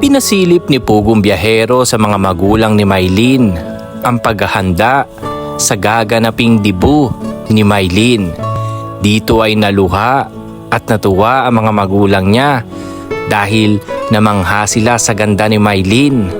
Pinasilip ni Pugong Biyahero sa mga magulang ni Mylene ang paghahanda sa gaganaping dibu ni Mylene. Dito ay naluha at natuwa ang mga magulang niya dahil namangha sila sa ganda ni Mylene.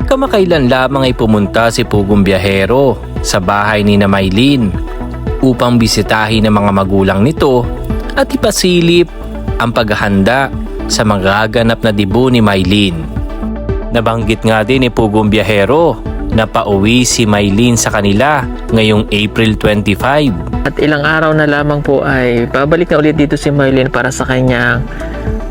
Kamakailan lamang ay pumunta si Pugong Biyahero sa bahay ni na Mylene upang bisitahin ang mga magulang nito at ipasilip ang paghahanda sa magaganap na dibu ni Mylene. Nabanggit nga din ni Pugong Biyahero na pauwi si Mylene sa kanila ngayong April 25. At ilang araw na lamang po ay babalik na ulit dito si Mylene para sa kanyang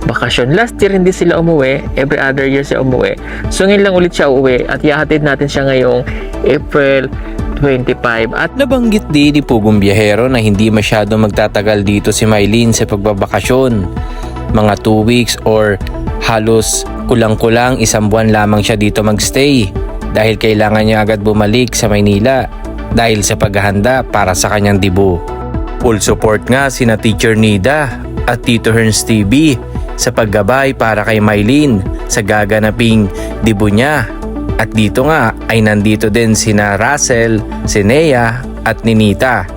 bakasyon. Last year hindi sila umuwi, every other year siya umuwi. So ngayon lang ulit siya uuwi at ihahatid natin siya ngayong April 25. At nabanggit din ni Pugong Biyahero na hindi masyadong magtatagal dito si Mylene sa pagbabakasyon. Mga 2 weeks or halos kulang-kulang 1 buwan lamang siya dito magstay dahil kailangan niya agad bumalik sa Maynila dahil sa paghahanda para sa kanyang dibu. Full support nga sina Teacher Nida at Tito Herns TV sa paggabay para kay Mylene sa gaganaping dibu niya. At dito nga ay nandito din sina Russell, si Nea at Ninita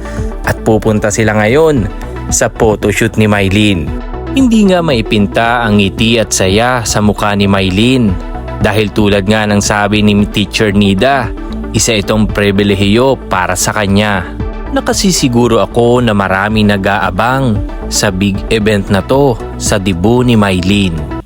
at pupunta sila ngayon sa photoshoot ni Mylene. Hindi nga maipinta ang ngiti at saya sa mukha ni Mylene dahil tulad nga ng sabi ni Teacher Nida, isa itong pribilehiyo para sa kanya. Nakasisiguro ako na marami nag-aabang sa big event na to sa dibu ni Mylene.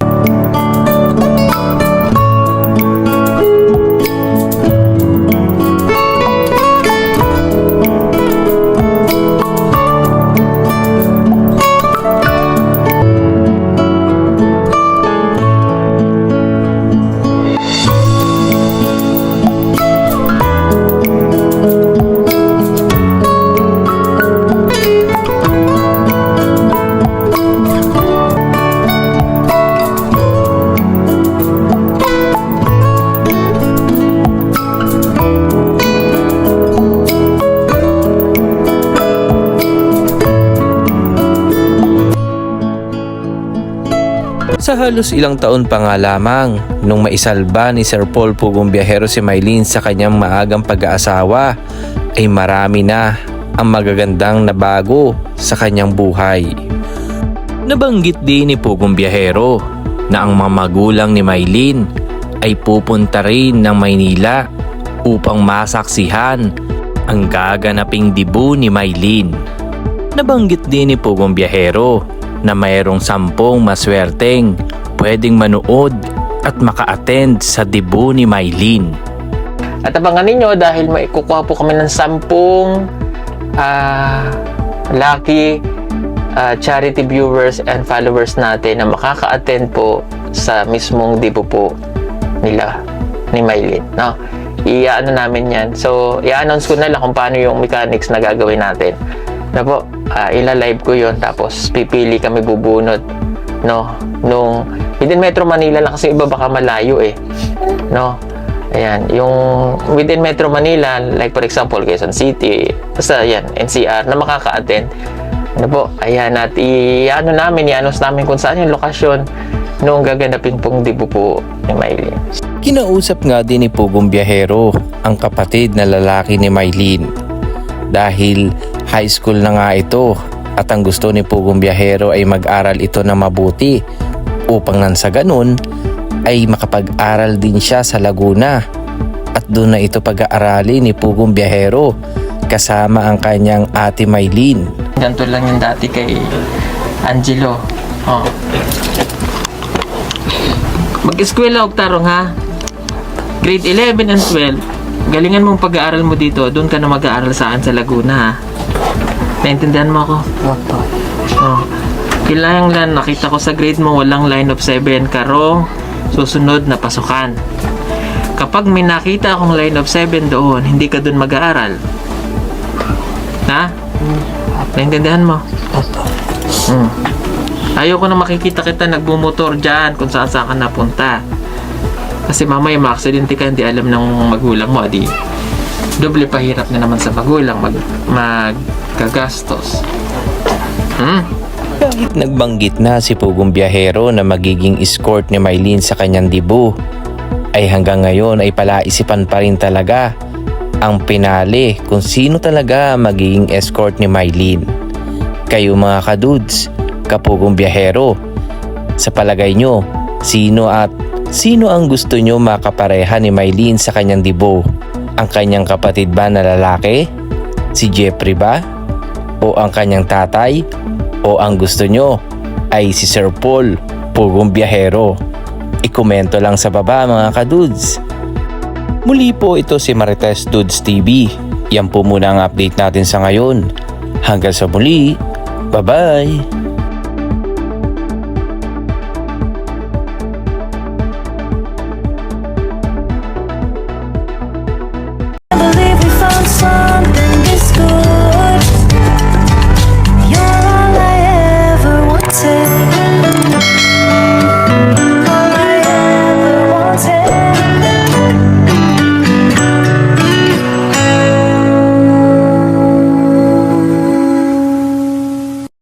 Sa halos ilang taon pa nga lamang nung maisalba ni Sir Paul Pugong Biyahero si Mylene sa kanyang maagang pag-aasawa ay marami na ang magagandang nabago sa kanyang buhay. Nabanggit din ni Pugong Biyahero na ang mga magulang ni Mylene ay pupunta rin ng Maynila upang masaksihan ang gaganaping dibu ni Mylene. Nabanggit din ni Pugong Biyahero na mayroong 10 maswerteng pwedeng manood at maka-attend sa dibu ni Mylene. At abangan ninyo dahil may kukuha po kami ng 10 lucky charity viewers and followers natin na makaka-attend po sa mismong dibu po nila ni Mylene. No? I-ano namin yan. So, i-announce ko na lang kung paano yung mechanics na gagawin natin. Na po, ila-live ko yon tapos pipili kami bubunot, no? Nung within Metro Manila lang kasi iba baka malayo eh, no? Ayan, yung within Metro Manila, like for example, Quezon City, basta yan, NCR, na makaka-attend. Ano po, ayan, at i-announce namin kung saan yung lokasyon nung gaganapin pong dibu po ni Mylene. Kinausap nga din ni Pugong Biyahero ang kapatid na lalaki ni Mylene dahil high school na nga ito at ang gusto ni Pugong Biyahero ay mag-aral ito na mabuti upang nang sa ganun ay makapag-aral din siya sa Laguna at doon na ito pag-aarali ni Pugong Biyahero kasama ang kanyang ate Mylene. Ganito lang yung dati kay Angelo. Oh. Mag-eskwela og tarong ha. Grade 11 and 12. Galingan mong pag-aaral mo dito. Doon ka na mag-aaral saan sa Laguna ha. Naintindihan mo ako? Opo. Oh. Kailangan lang nakita ko sa grade mo walang line of 7 karong susunod na pasukan. Kapag may nakita akong line of 7 doon, hindi ka doon mag-aaral. Ha? Naintindihan mo? Opo. Ayoko na makikita kita nagbumotor dyan kung saan ka napunta. Kasi mamaya ma-aksidente ka, hindi alam ng magulang mo, di doble pahirap na naman sa magulang magkagastos. Kahit nagbanggit na si Pugong Biyahero na magiging escort ni Mylene sa kanyang debut, ay hanggang ngayon ay palaisipan pa rin talaga ang pinali kung sino talaga magiging escort ni Mylene. Kayo mga kadudes, kapugong biyahero, sa palagay nyo, sino ang gusto nyo makapareha ni Mylene sa kanyang debut? Ang kanyang kapatid ba na lalaki? Si Jeffrey ba? O ang kanyang tatay? O ang gusto nyo ay si Sir Paul, Pugong Biyahero? I-komento lang sa baba mga kadudes. Muli po ito si Marites Dudes TV. Yan po muna ang update natin sa ngayon. Hanggang sa muli, bye-bye!